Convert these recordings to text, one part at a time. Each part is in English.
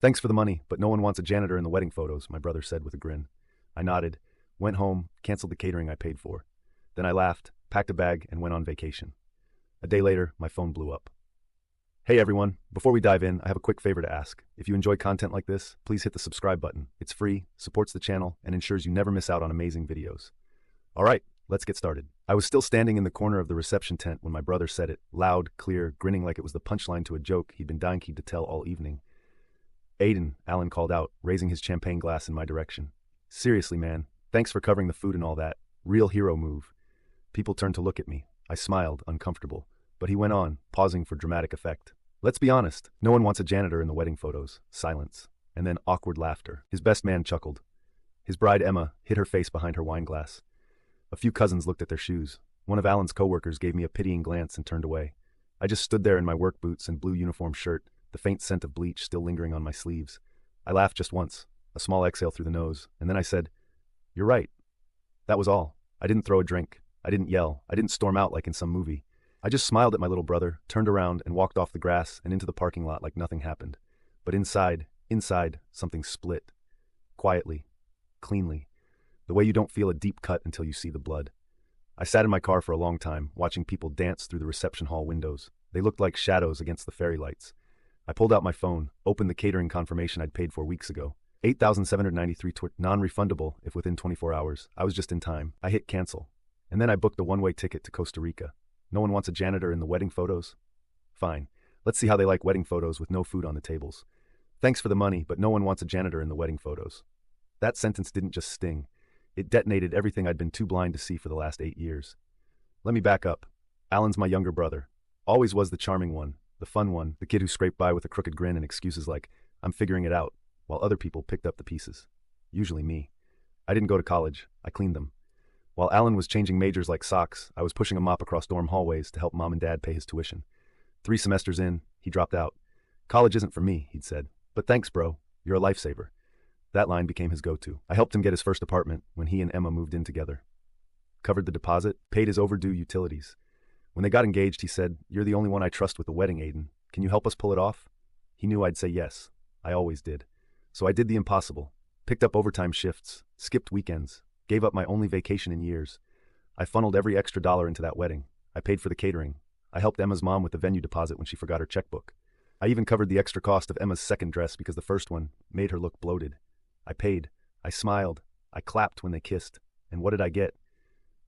Thanks for the money, but no one wants a janitor in the wedding photos, my brother said with a grin. I nodded, went home, canceled the catering I paid for. Then I laughed, packed a bag, and went on vacation. A day later, my phone blew up. Hey everyone, before we dive in, I have a quick favor to ask. If you enjoy content like this, please hit the subscribe button. It's free, supports the channel, and ensures you never miss out on amazing videos. Alright, let's get started. I was still standing in the corner of the reception tent when my brother said it, loud, clear, grinning like it was the punchline to a joke he'd been dying to tell all evening. Aiden, Alan called out, raising his champagne glass in my direction. Seriously, man, thanks for covering the food and all that. Real hero move. People turned to look at me. I smiled, uncomfortable. But he went on, pausing for dramatic effect. Let's be honest, no one wants a janitor in the wedding photos. Silence. And then awkward laughter. His best man chuckled. His bride, Emma, hid her face behind her wine glass. A few cousins looked at their shoes. One of Alan's coworkers gave me a pitying glance and turned away. I just stood there in my work boots and blue uniform shirt, the faint scent of bleach still lingering on my sleeves. I laughed just once, a small exhale through the nose, and then I said, "You're right." That was all. I didn't throw a drink. I didn't yell. I didn't storm out like in some movie. I just smiled at my little brother, turned around, and walked off the grass and into the parking lot like nothing happened. But inside, something split. Quietly. Cleanly. The way you don't feel a deep cut until you see the blood. I sat in my car for a long time, watching people dance through the reception hall windows. They looked like shadows against the fairy lights. I pulled out my phone, opened the catering confirmation I'd paid for weeks ago. $8,793 non-refundable if within 24 hours. I was just in time. I hit cancel. And then I booked a one-way ticket to Costa Rica. No one wants a janitor in the wedding photos? Fine. Let's see how they like wedding photos with no food on the tables. Thanks for the money, but no one wants a janitor in the wedding photos. That sentence didn't just sting. It detonated everything I'd been too blind to see for the last 8 years. Let me back up. Alan's my younger brother. Always was the charming one, the fun one, the kid who scraped by with a crooked grin and excuses like, "I'm figuring it out," while other people picked up the pieces. Usually me. I didn't go to college. I cleaned them. While Alan was changing majors like socks, I was pushing a mop across dorm hallways to help mom and dad pay his tuition. 3 semesters in, he dropped out. "College isn't for me," he'd said. "But thanks, bro. You're a lifesaver." That line became his go-to. I helped him get his first apartment when he and Emma moved in together. Covered the deposit, paid his overdue utilities. When they got engaged, he said, "You're the only one I trust with the wedding, Aiden. Can you help us pull it off?" He knew I'd say yes. I always did. So I did the impossible. Picked up overtime shifts, skipped weekends, gave up my only vacation in years. I funneled every extra dollar into that wedding. I paid for the catering. I helped Emma's mom with the venue deposit when she forgot her checkbook. I even covered the extra cost of Emma's second dress because the first one made her look bloated. I paid. I smiled. I clapped when they kissed. And what did I get?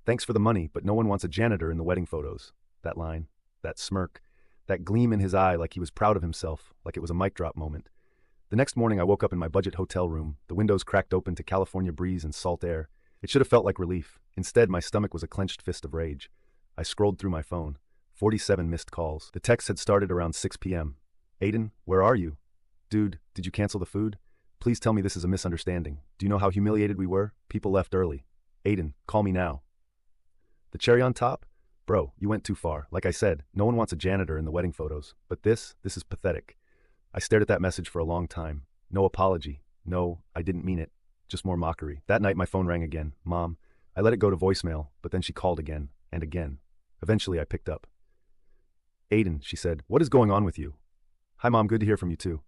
Thanks for the money, but no one wants a janitor in the wedding photos. That line, that smirk, that gleam in his eye like he was proud of himself, like it was a mic drop moment. The next morning I woke up in my budget hotel room, the windows cracked open to California breeze and salt air. It should have felt like relief. Instead, my stomach was a clenched fist of rage. I scrolled through my phone. 47 missed calls. The texts had started around 6 p.m. "Aiden, where are you? Dude, did you cancel the food? Please tell me this is a misunderstanding. Do you know how humiliated we were? People left early. Aiden, call me now." The cherry on top? Bro, you went too far. Like I said, no one wants a janitor in the wedding photos. But this is pathetic. I stared at that message for a long time. No apology. No, I didn't mean it. Just more mockery. That night my phone rang again. Mom. I let it go to voicemail, but then she called again, and again. Eventually I picked up. "Aiden," she said, "what is going on with you?" "Hi Mom, good to hear from you too."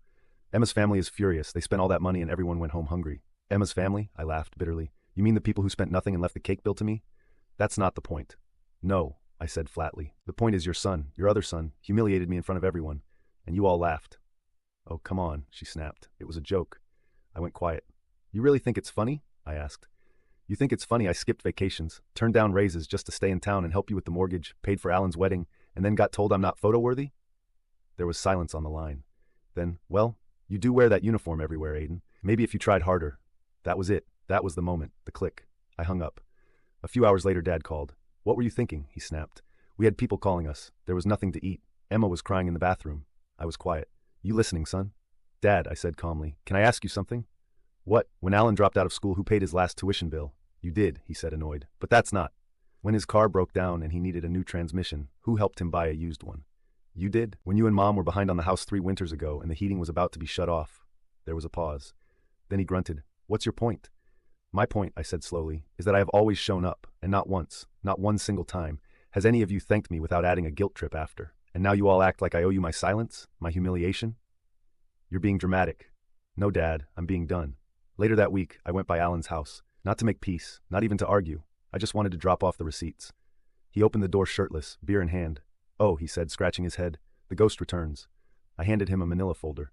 "Emma's family is furious. They spent all that money and everyone went home hungry." "Emma's family?" I laughed bitterly. "You mean the people who spent nothing and left the cake bill to me?" "That's not the point." "No," I said flatly. "The point is your son, your other son, humiliated me in front of everyone, and you all laughed." "Oh, come on," she snapped. "It was a joke." I went quiet. "You really think it's funny?" I asked. "You think it's funny I skipped vacations, turned down raises just to stay in town and help you with the mortgage, paid for Alan's wedding, and then got told I'm not photo-worthy?" There was silence on the line. Then, "Well, you do wear that uniform everywhere, Aiden. Maybe if you tried harder." That was it. That was the moment. The click. I hung up. A few hours later, Dad called. "What were you thinking?" he snapped. "We had people calling us. There was nothing to eat. Emma was crying in the bathroom." I was quiet. "You listening, son?" "Dad," I said calmly, "can I ask you something?" "What?" "When Alan dropped out of school, who paid his last tuition bill?" "You did," he said, annoyed. "But that's not." "When his car broke down and he needed a new transmission, who helped him buy a used one?" "You did." "When you and Mom were behind on the house 3 winters ago and the heating was about to be shut off." There was a pause. Then he grunted. "What's your point?" "My point," I said slowly, "is that I have always shown up, and not once, not one single time, has any of you thanked me without adding a guilt trip after. And now you all act like I owe you my silence, my humiliation?" "You're being dramatic." No, Dad, I'm being done. Later that week, I went by Alan's house. Not to make peace, not even to argue. I just wanted to drop off the receipts. He opened the door shirtless, beer in hand. Oh, he said, scratching his head. The ghost returns. I handed him a manila folder.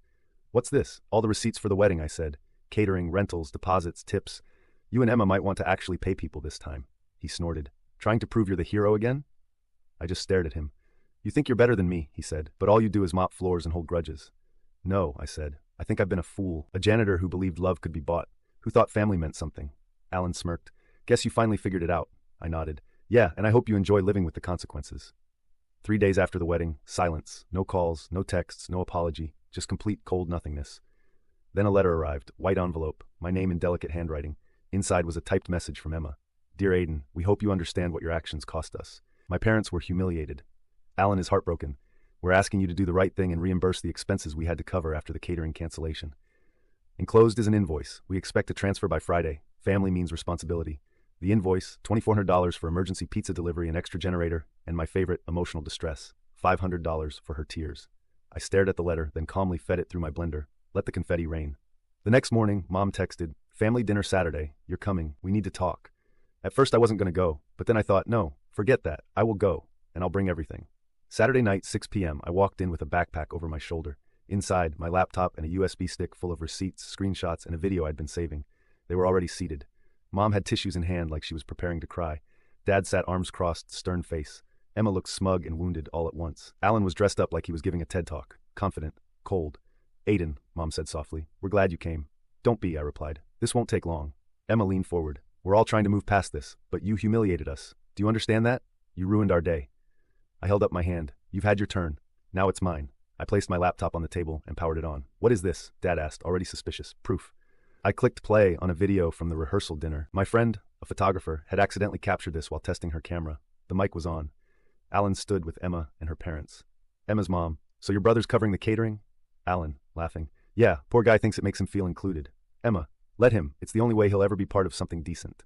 What's this? All the receipts for the wedding, I said. Catering, rentals, deposits, tips. You and Emma might want to actually pay people this time. He snorted. Trying to prove you're the hero again? I just stared at him. You think you're better than me, he said, but all you do is mop floors and hold grudges. No, I said. I think I've been a fool, a janitor who believed love could be bought, who thought family meant something. Alan smirked. Guess you finally figured it out. I nodded. Yeah, and I hope you enjoy living with the consequences. 3 days after the wedding, silence. No calls, no texts, no apology, just complete cold nothingness. Then a letter arrived, white envelope, my name in delicate handwriting. Inside was a typed message from Emma. Dear Aiden, we hope you understand what your actions cost us. My parents were humiliated. Alan is heartbroken. We're asking you to do the right thing and reimburse the expenses we had to cover after the catering cancellation. Enclosed is an invoice. We expect a transfer by Friday. Family means responsibility. The invoice, $2,400 for emergency pizza delivery and extra generator, and my favorite, emotional distress, $500 for her tears. I stared at the letter, then calmly fed it through my blender. Let the confetti rain. The next morning, Mom texted, family dinner Saturday. You're coming. We need to talk. At first I wasn't going to go, but then I thought, no, forget that. I will go, and I'll bring everything. Saturday night, 6 p.m., I walked in with a backpack over my shoulder. Inside, my laptop and a USB stick full of receipts, screenshots, and a video I'd been saving. They were already seated. Mom had tissues in hand like she was preparing to cry. Dad sat arms crossed, stern face. Emma looked smug and wounded all at once. Alan was dressed up like he was giving a TED Talk, confident, cold. Aiden, Mom said softly, we're glad you came. Don't be, I replied. This won't take long. Emma leaned forward. We're all trying to move past this, but you humiliated us. Do you understand that? You ruined our day. I held up my hand. You've had your turn. Now it's mine. I placed my laptop on the table and powered it on. What is this? Dad asked, already suspicious. Proof. I clicked play on a video from the rehearsal dinner. My friend, a photographer, had accidentally captured this while testing her camera. The mic was on. Alan stood with Emma and her parents. Emma's mom. So your brother's covering the catering? Alan, laughing. Yeah, poor guy thinks it makes him feel included. Emma, let him. It's the only way he'll ever be part of something decent.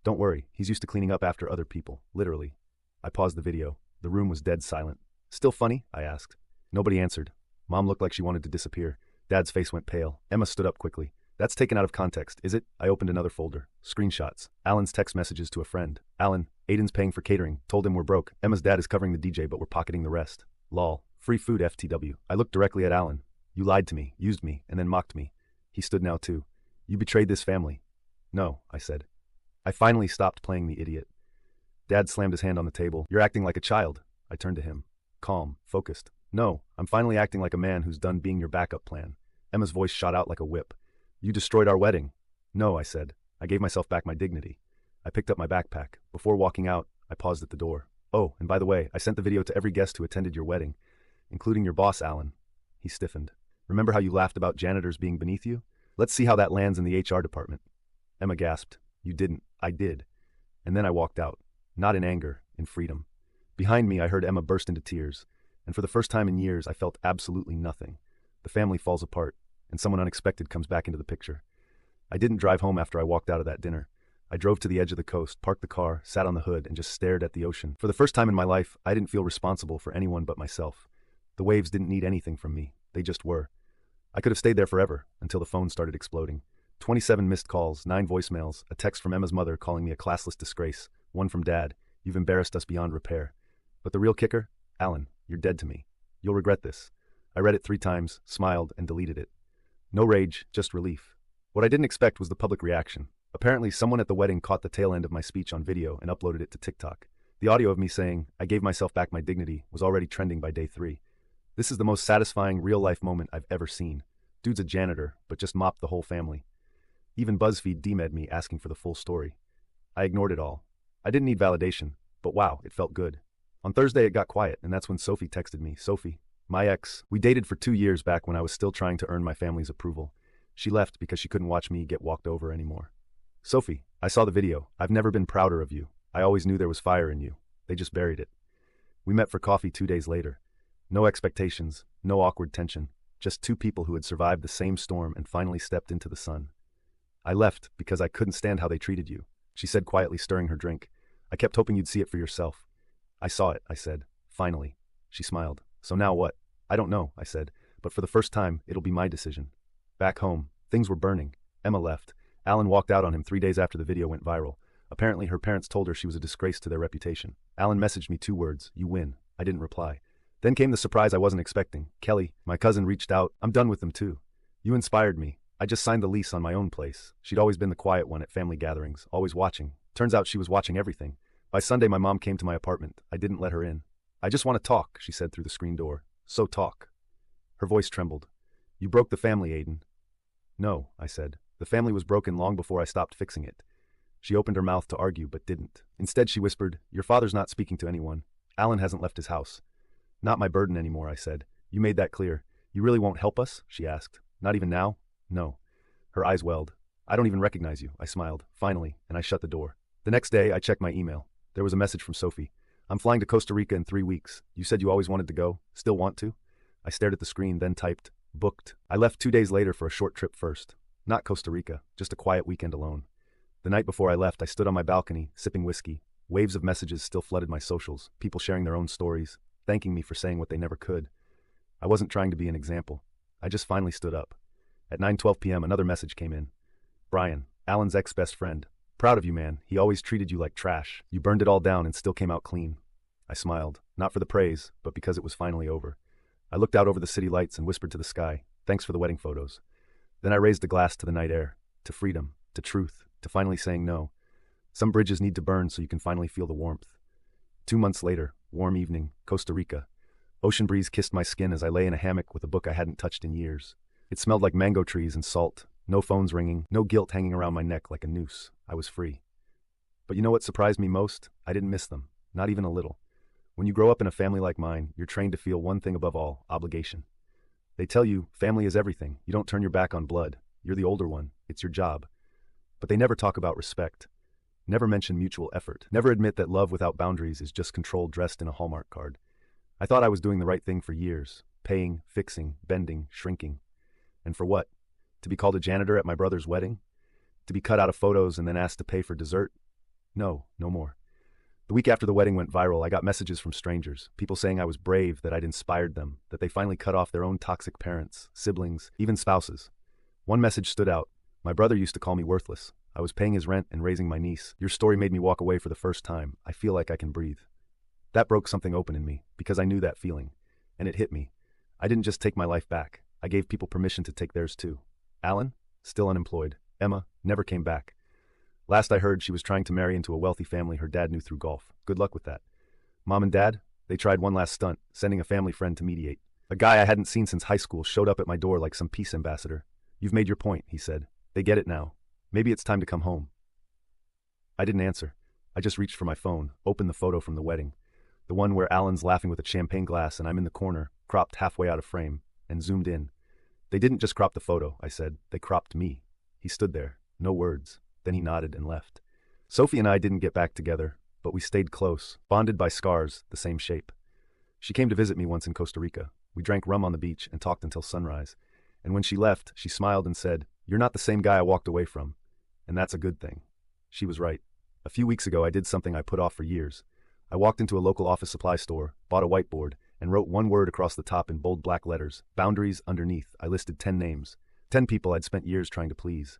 Don't worry, he's used to cleaning up after other people, literally. I paused the video. The room was dead silent. Still funny? I asked. Nobody answered. Mom looked like she wanted to disappear. Dad's face went pale. Emma stood up quickly. That's taken out of context, is it? I opened another folder. Screenshots. Alan's text messages to a friend. Alan, Aiden's paying for catering. Told him we're broke. Emma's dad is covering the DJ, but we're pocketing the rest. Lol. Free food FTW. I looked directly at Alan. You lied to me, used me, and then mocked me. He stood now too. You betrayed this family. No, I said. I finally stopped playing the idiot. Dad slammed his hand on the table. You're acting like a child. I turned to him. Calm, focused. No, I'm finally acting like a man who's done being your backup plan. Emma's voice shot out like a whip. You destroyed our wedding. No, I said. I gave myself back my dignity. I picked up my backpack. Before walking out, I paused at the door. Oh, and by the way, I sent the video to every guest who attended your wedding, including your boss, Alan. He stiffened. Remember how you laughed about janitors being beneath you? Let's see how that lands in the HR department. Emma gasped. You didn't. I did. And then I walked out. Not in anger, in freedom. Behind me, I heard Emma burst into tears. And for the first time in years, I felt absolutely nothing. The family falls apart, and someone unexpected comes back into the picture. I didn't drive home after I walked out of that dinner. I drove to the edge of the coast, parked the car, sat on the hood, and just stared at the ocean. For the first time in my life, I didn't feel responsible for anyone but myself. The waves didn't need anything from me. They just were. I could have stayed there forever, until the phone started exploding. 27 missed calls, 9 voicemails, a text from Emma's mother calling me a classless disgrace, one from Dad, you've embarrassed us beyond repair. But the real kicker? Alan, you're dead to me. You'll regret this. I read it 3 times, smiled, and deleted it. No rage, just relief. What I didn't expect was the public reaction. Apparently, someone at the wedding caught the tail end of my speech on video and uploaded it to TikTok. The audio of me saying, I gave myself back my dignity, was already trending by day 3. This is the most satisfying real-life moment I've ever seen. Dude's a janitor, but just mopped the whole family. Even BuzzFeed DM'd me asking for the full story. I ignored it all. I didn't need validation, but wow, it felt good. On Thursday it got quiet, and that's when Sophie texted me. Sophie, my ex, we dated for 2 years back when I was still trying to earn my family's approval. She left because she couldn't watch me get walked over anymore. Sophie, I saw the video. I've never been prouder of you. I always knew there was fire in you. They just buried it. We met for coffee 2 days later. No expectations, no awkward tension, just 2 people who had survived the same storm and finally stepped into the sun. I left because I couldn't stand how they treated you, she said quietly, stirring her drink. I kept hoping you'd see it for yourself. I saw it, I said. Finally. She smiled. So now what? I don't know, I said, but for the first time, it'll be my decision. Back home, things were burning. Emma left. Alan walked out on him 3 days after the video went viral. Apparently, her parents told her she was a disgrace to their reputation. Alan messaged me 2 words, "You win." I didn't reply. Then came the surprise I wasn't expecting. Kelly, my cousin, reached out. "I'm done with them too. You inspired me. I just signed the lease on my own place." She'd always been the quiet one at family gatherings, always watching. Turns out she was watching everything. By Sunday, my mom came to my apartment. I didn't let her in. "I just want to talk," she said through the screen door. "So talk." Her voice trembled. "You broke the family, Aiden." "No," I said. "The family was broken long before I stopped fixing it." She opened her mouth to argue, but didn't. Instead, she whispered, "Your father's not speaking to anyone. Alan hasn't left his house." "Not my burden anymore," I said. "You made that clear. You really won't help us?" she asked. "Not even now?" "No." Her eyes welled. "I don't even recognize you," I smiled, finally, and I shut the door. The next day, I checked my email. There was a message from Sophie. "I'm flying to Costa Rica in 3 weeks. You said you always wanted to go. Still want to?" I stared at the screen, then typed, "Booked." I left 2 days later for a short trip first. Not Costa Rica, just a quiet weekend alone. The night before I left, I stood on my balcony, sipping whiskey. Waves of messages still flooded my socials, people sharing their own stories, thanking me for saying what they never could. I wasn't trying to be an example. I just finally stood up. At 9:12 p.m., another message came in. "Brian, Alan's ex-best friend. Proud of you, man. He always treated you like trash. You burned it all down and still came out clean." I smiled, not for the praise, but because it was finally over. I looked out over the city lights and whispered to the sky, "Thanks for the wedding photos." Then I raised a glass to the night air, to freedom, to truth, to finally saying no. Some bridges need to burn so you can finally feel the warmth. 2 months later, warm evening, Costa Rica. Ocean breeze kissed my skin as I lay in a hammock with a book I hadn't touched in years. It smelled like mango trees and salt. No phones ringing, no guilt hanging around my neck like a noose. I was free. But you know what surprised me most? I didn't miss them, not even a little. When you grow up in a family like mine, you're trained to feel one thing above all, obligation. They tell you, family is everything. You don't turn your back on blood. You're the older one. It's your job. But they never talk about respect. Never mention mutual effort. Never admit that love without boundaries is just control dressed in a Hallmark card. I thought I was doing the right thing for years. Paying, fixing, bending, shrinking. And for what? To be called a janitor at my brother's wedding? To be cut out of photos and then asked to pay for dessert? No, no more. The week after the wedding went viral, I got messages from strangers, people saying I was brave, that I'd inspired them, that they finally cut off their own toxic parents, siblings, even spouses. One message stood out. "My brother used to call me worthless. I was paying his rent and raising my niece. Your story made me walk away for the first time. I feel like I can breathe." That broke something open in me, because I knew that feeling. And it hit me. I didn't just take my life back. I gave people permission to take theirs too. Alan? Still unemployed. Emma? Never came back. Last I heard, she was trying to marry into a wealthy family her dad knew through golf. Good luck with that. Mom and Dad? They tried one last stunt, sending a family friend to mediate. A guy I hadn't seen since high school showed up at my door like some peace ambassador. "You've made your point," he said. "They get it now. Maybe it's time to come home." I didn't answer. I just reached for my phone, opened the photo from the wedding. The one where Alan's laughing with a champagne glass and I'm in the corner, cropped halfway out of frame, and zoomed in. "They didn't just crop the photo," I said. "They cropped me." He stood there, no words. Then he nodded and left. Sophie and I didn't get back together, but we stayed close, bonded by scars the same shape. She came to visit me once in Costa Rica. We drank rum on the beach and talked until sunrise. And when she left, she smiled and said, "You're not the same guy I walked away from." And that's a good thing. She was right. A few weeks ago, I did something I put off for years. I walked into a local office supply store, bought a whiteboard, and wrote one word across the top in bold black letters, boundaries. Underneath, I listed 10 names, 10 people I'd spent years trying to please.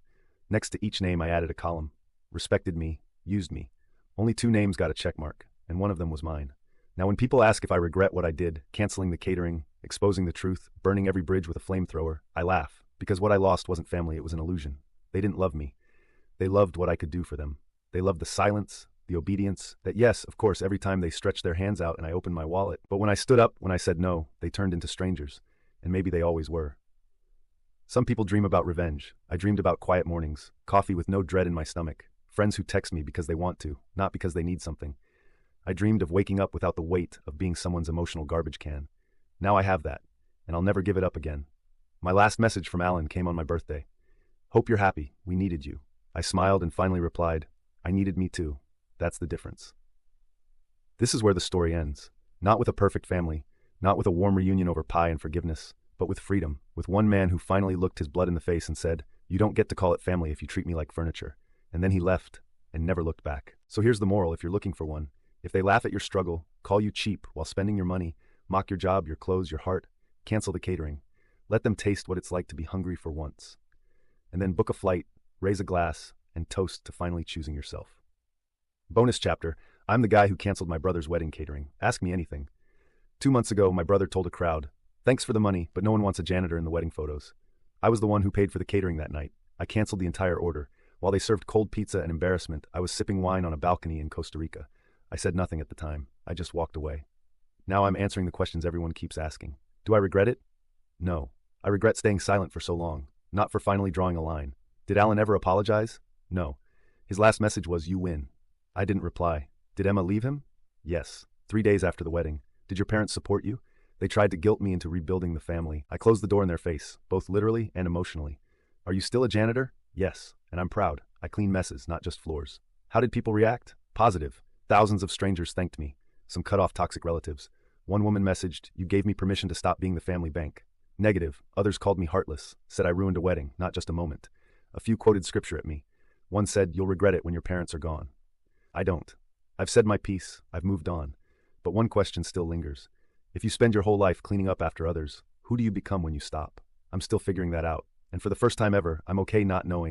Next to each name, I added a column. Respected me, used me. Only 2 names got a check mark, and one of them was mine. Now when people ask if I regret what I did, canceling the catering, exposing the truth, burning every bridge with a flamethrower, I laugh, because what I lost wasn't family, it was an illusion. They didn't love me. They loved what I could do for them. They loved the silence, the obedience, that yes, of course, every time they stretched their hands out and I opened my wallet. But when I stood up, when I said no, they turned into strangers. And maybe they always were. Some people dream about revenge. I dreamed about quiet mornings, coffee with no dread in my stomach, friends who text me because they want to, not because they need something. I dreamed of waking up without the weight of being someone's emotional garbage can. Now I have that, and I'll never give it up again. My last message from Alan came on my birthday. "Hope you're happy. We needed you." I smiled and finally replied, "I needed me too. That's the difference." This is where the story ends. Not with a perfect family, not with a warm reunion over pie and forgiveness, but with freedom, with one man who finally looked his blood in the face and said, "You don't get to call it family if you treat me like furniture." And then he left and never looked back. So here's the moral if you're looking for one. If they laugh at your struggle, call you cheap while spending your money, mock your job, your clothes, your heart, cancel the catering. Let them taste what it's like to be hungry for once. And then book a flight, raise a glass, and toast to finally choosing yourself. Bonus chapter: I'm the guy who canceled my brother's wedding catering. Ask me anything. 2 months ago, my brother told a crowd, "Thanks for the money, but no one wants a janitor in the wedding photos." I was the one who paid for the catering that night. I canceled the entire order. While they served cold pizza and embarrassment, I was sipping wine on a balcony in Costa Rica. I said nothing at the time. I just walked away. Now I'm answering the questions everyone keeps asking. Do I regret it? No. I regret staying silent for so long, not for finally drawing a line. Did Alan ever apologize? No. His last message was, "You win." I didn't reply. Did Emma leave him? Yes. 3 days after the wedding. Did your parents support you? They tried to guilt me into rebuilding the family. I closed the door in their face, both literally and emotionally. Are you still a janitor? Yes. And I'm proud. I clean messes, not just floors. How did people react? Positive. Thousands of strangers thanked me. Some cut off toxic relatives. One woman messaged, "You gave me permission to stop being the family bank." Negative. Others called me heartless, said I ruined a wedding, not just a moment. A few quoted scripture at me. One said, "You'll regret it when your parents are gone." I don't. I've said my piece. I've moved on. But one question still lingers. If you spend your whole life cleaning up after others, who do you become when you stop? I'm still figuring that out. And for the first time ever, I'm okay not knowing